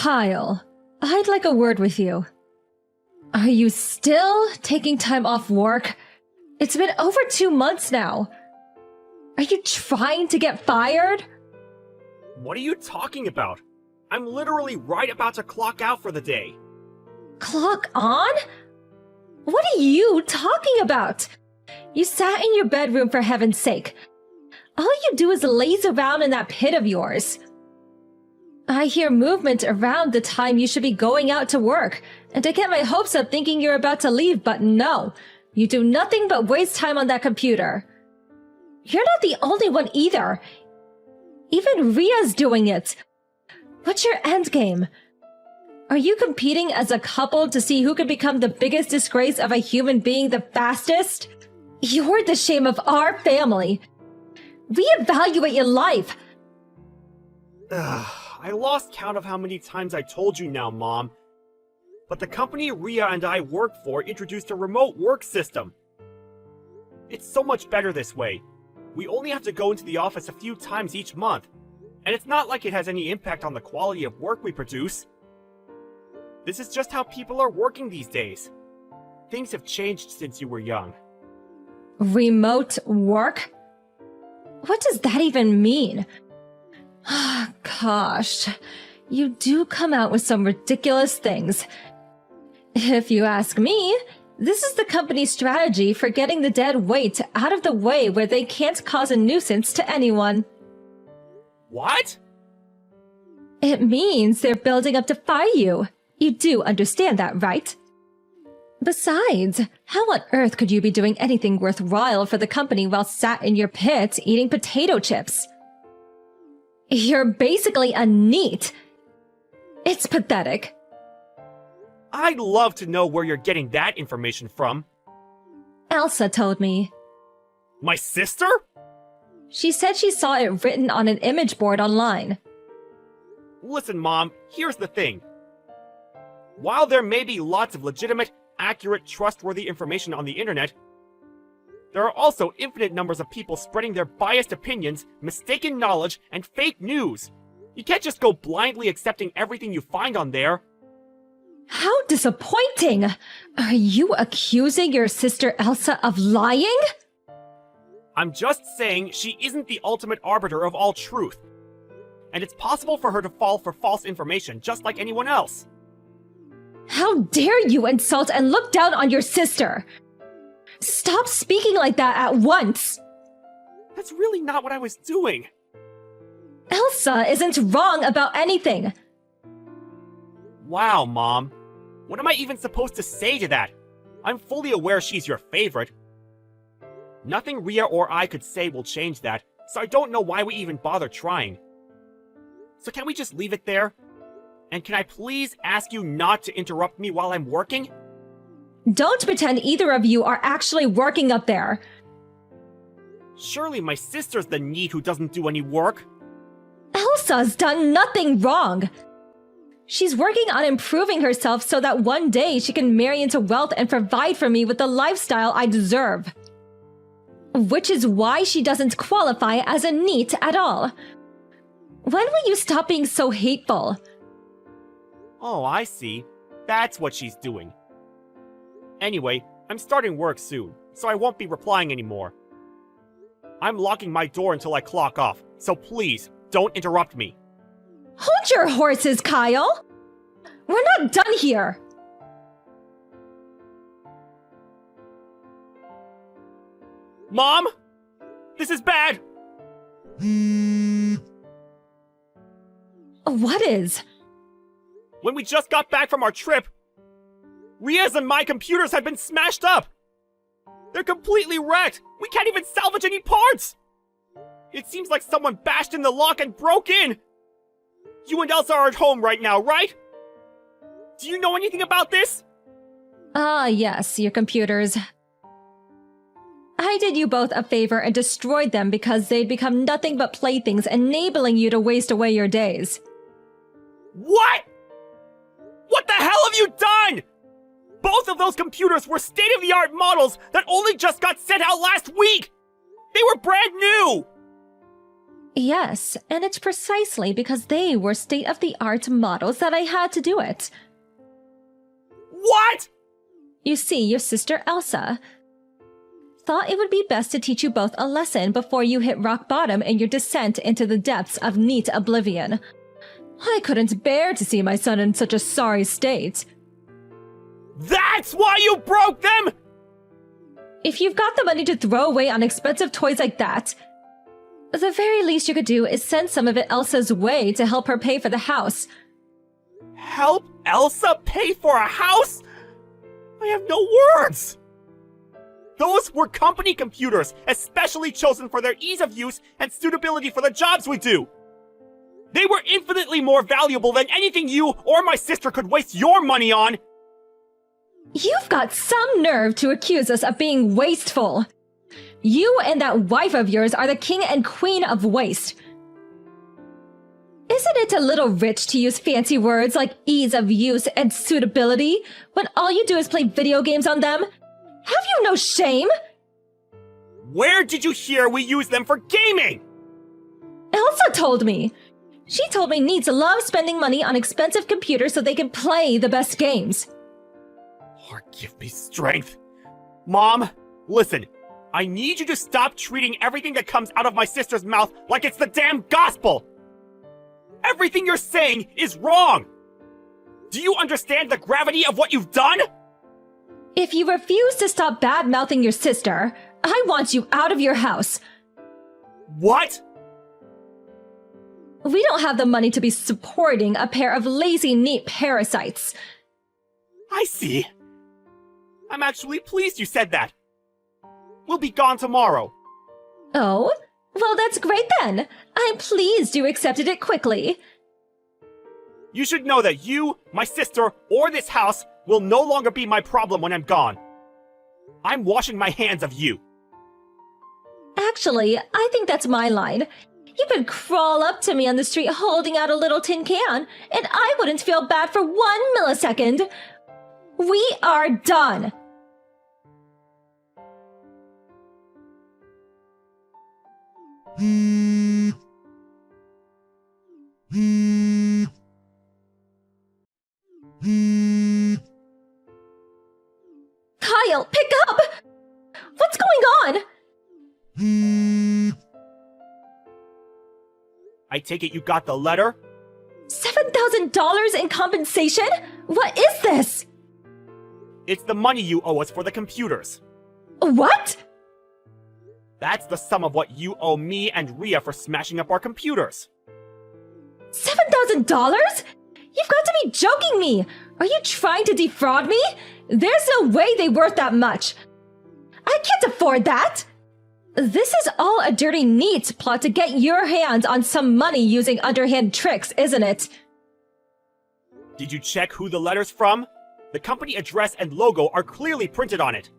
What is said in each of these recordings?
Kyle, I'd like a word with you. Are you still taking time off work? It's been over 2 months now. Are you trying to get fired? What are you talking about? I'm literally right about to clock out for the day. Clock on? What are you talking about? You sat in your bedroom for heaven's sake. All you do is laze around in that pit of yours. I hear movement around the time you should be going out to work, and I get my hopes up thinking you're about to leave, but no. You do nothing but waste time on that computer. You're not the only one either. Even Ria's doing it. What's your endgame? Are you competing as a couple to see who can become the biggest disgrace of a human being the fastest? You're the shame of our family. Reevaluate your life. I lost count of how many times I told you now, Mom. But the company Ria and I work for introduced a remote work system. It's so much better this way. We only have to go into the office a few times each month. And it's not like it has any impact on the quality of work we produce. This is just how people are working these days. Things have changed since you were young. Remote work? What does that even mean? Gosh, you do come out with some ridiculous things. If you ask me, this is the company's strategy for getting the dead weight out of the way where they can't cause a nuisance to anyone. What? It means they're building up to fire you. You do understand that, right? Besides, how on earth could you be doing anything worthwhile for the company while sat in your pit eating potato chips? You're basically a NEET. It's pathetic. I'd love to know where you're getting that information from. Elsa told me. My sister? She said she saw it written on an image board online. Listen, Mom, here's the thing. While there may be lots of legitimate, accurate, trustworthy information on the internet, there are also infinite numbers of people spreading their biased opinions, mistaken knowledge, and fake news. You can't just go blindly accepting everything you find on there. How disappointing! Are you accusing your sister Elsa of lying? I'm just saying she isn't the ultimate arbiter of all truth. And it's possible for her to fall for false information just like anyone else. How dare you insult and look down on your sister! Stop speaking like that at once! That's really not what I was doing. Elsa isn't wrong about anything. Wow, Mom. What am I even supposed to say to that? I'm fully aware she's your favorite. Nothing Ria or I could say will change that, so I don't know why we even bother trying. So can we just leave it there? And can I please ask you not to interrupt me while I'm working? Don't pretend either of you are actually working up there. Surely my sister's the NEET who doesn't do any work. Elsa's done nothing wrong. She's working on improving herself so that one day she can marry into wealth and provide for me with the lifestyle I deserve. Which is why she doesn't qualify as a NEET at all. When will you stop being so hateful? Oh, I see. That's what she's doing. Anyway, I'm starting work soon, so I won't be replying anymore. I'm locking my door until I clock off, so please, don't interrupt me. Hold your horses, Kyle! We're not done here! Mom? This is bad! What is? When we just got back from our trip, Ria's and my computers have been smashed up! They're completely wrecked! We can't even salvage any parts! It seems like someone bashed in the lock and broke in! You and Elsa are at home right now, right? Do you know anything about this? Ah, yes, your computers. I did you both a favor and destroyed them because they'd become nothing but playthings, enabling you to waste away your days. What? What the hell have you done? Both of those computers were state-of-the-art models that only just got sent out last week! They were brand new! Yes, and it's precisely because they were state-of-the-art models that I had to do it. What? You see, your sister Elsa thought it would be best to teach you both a lesson before you hit rock bottom in your descent into the depths of NEET oblivion. I couldn't bear to see my son in such a sorry state. That's why you broke them?! If you've got the money to throw away on expensive toys like that, the very least you could do is send some of it Elsa's way to help her pay for the house. Help Elsa pay for a house? I have no words! Those were company computers, especially chosen for their ease of use and suitability for the jobs we do. They were infinitely more valuable than anything you or my sister could waste your money on! You've got some nerve to accuse us of being wasteful. You and that wife of yours are the king and queen of waste. Isn't it a little rich to use fancy words like ease of use and suitability when all you do is play video games on them? Have you no shame? Where did you hear we use them for gaming? Elsa told me. She told me NEETs love spending money on expensive computers so they can play the best games. Lord, give me strength. Mom, listen. I need you to stop treating everything that comes out of my sister's mouth like it's the damn gospel! Everything you're saying is wrong! Do you understand the gravity of what you've done? If you refuse to stop bad-mouthing your sister, I want you out of your house. What? We don't have the money to be supporting a pair of lazy NEET parasites. I see. I'm actually pleased you said that. We'll be gone tomorrow. Oh? Well, that's great then. I'm pleased you accepted it quickly. You should know that you, my sister, or this house will no longer be my problem when I'm gone. I'm washing my hands of you. Actually, I think that's my line. You could crawl up to me on the street holding out a little tin can, and I wouldn't feel bad for 1 millisecond. We are done. Kyle, pick up! What's going on? I take it you got the letter? $7,000 in compensation? What is this? It's the money you owe us for the computers. What? That's the sum of what you owe me and Ria for smashing up our computers. $7,000? You've got to be joking me! Are you trying to defraud me? There's no way they're worth that much. I can't afford that! This is all a dirty NEET plot to get your hands on some money using underhand tricks, isn't it? Did you check who the letter's from? The company address and logo are clearly printed on it.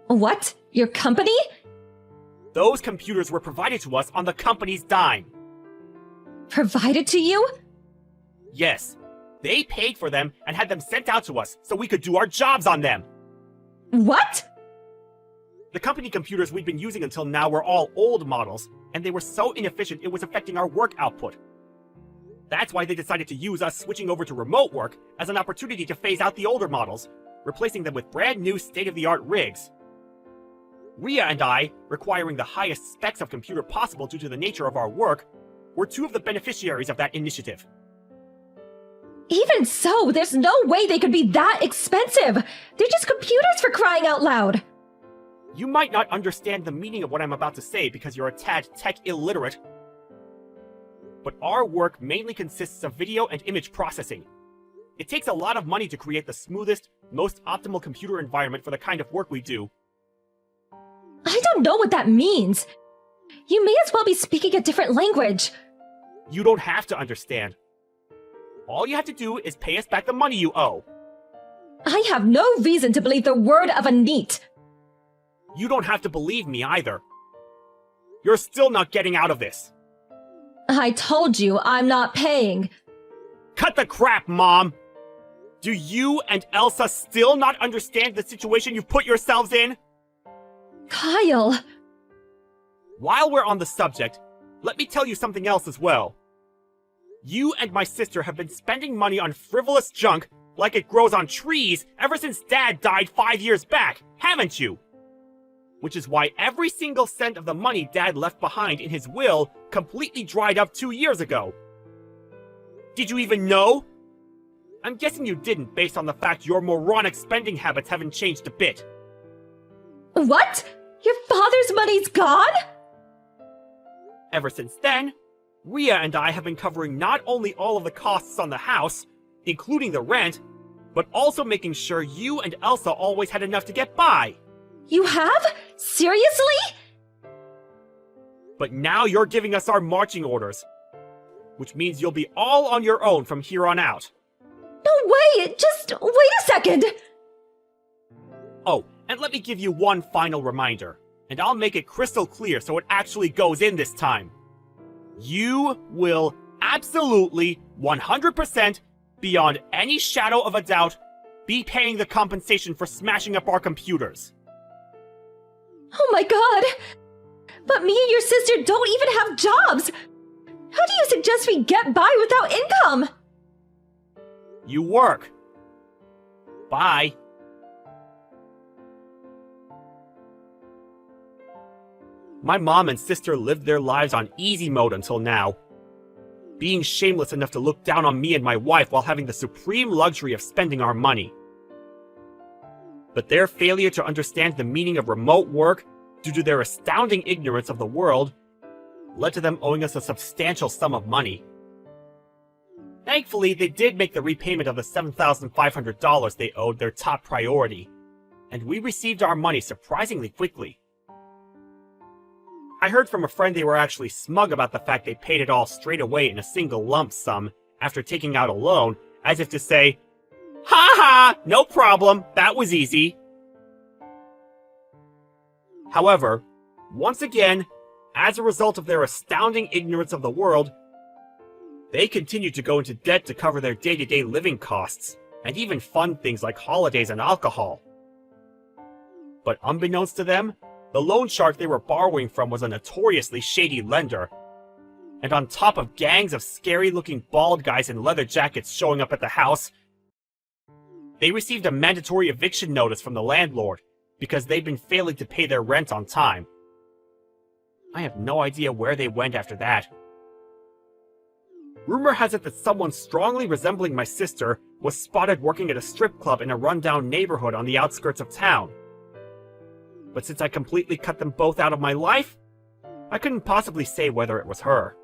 What? Your company? Those computers were provided to us on the company's dime. Provided to you? Yes. They paid for them and had them sent out to us so we could do our jobs on them. What? The company computers we'd been using until now were all old models, and they were so inefficient it was affecting our work output. That's why they decided to use us switching over to remote work as an opportunity to phase out the older models, replacing them with brand new state-of-the-art rigs. Ria and I, requiring the highest specs of computer possible due to the nature of our work, were two of the beneficiaries of that initiative. Even so, there's no way they could be that expensive! They're just computers for crying out loud! You might not understand the meaning of what I'm about to say because you're a tad tech illiterate. But our work mainly consists of video and image processing. It takes a lot of money to create the smoothest, most optimal computer environment for the kind of work we do. I don't know what that means. You may as well be speaking a different language. You don't have to understand. All you have to do is pay us back the money you owe. I have no reason to believe the word of a NEET. You don't have to believe me either. You're still not getting out of this. I told you I'm not paying. Cut the crap, Mom! Do you and Elsa still not understand the situation you've put yourselves in? Kyle! While we're on the subject, let me tell you something else as well. You and my sister have been spending money on frivolous junk like it grows on trees ever since Dad died 5 years back, haven't you? Which is why every single cent of the money Dad left behind in his will completely dried up 2 years ago. Did you even know? I'm guessing you didn't based on the fact your moronic spending habits haven't changed a bit. What? Your father's money's gone? Ever since then, Ria and I have been covering not only all of the costs on the house, including the rent, but also making sure you and Elsa always had enough to get by. You have? Seriously? But now you're giving us our marching orders, which means you'll be all on your own from here on out. No way! Just wait a second! Oh, and let me give you one final reminder, and I'll make it crystal clear so it actually goes in this time. You will absolutely, 100%, beyond any shadow of a doubt, be paying the compensation for smashing up our computers. Oh my god! But me and your sister don't even have jobs! How do you suggest we get by without income? You work. Bye. My mom and sister lived their lives on easy mode until now, being shameless enough to look down on me and my wife while having the supreme luxury of spending our money. But their failure to understand the meaning of remote work, due to their astounding ignorance of the world, led to them owing us a substantial sum of money. Thankfully, they did make the repayment of the $7,500 they owed their top priority, and we received our money surprisingly quickly. I heard from a friend they were actually smug about the fact they paid it all straight away in a single lump sum after taking out a loan, as if to say, "Ha ha, no problem, that was easy." However, once again, as a result of their astounding ignorance of the world, they continued to go into debt to cover their day-to-day living costs, and even fund things like holidays and alcohol. But unbeknownst to them, the loan shark they were borrowing from was a notoriously shady lender. And on top of gangs of scary-looking bald guys in leather jackets showing up at the house, they received a mandatory eviction notice from the landlord because they'd been failing to pay their rent on time. I have no idea where they went after that. Rumor has it that someone strongly resembling my sister was spotted working at a strip club in a rundown neighborhood on the outskirts of town. But since I completely cut them both out of my life, I couldn't possibly say whether it was her.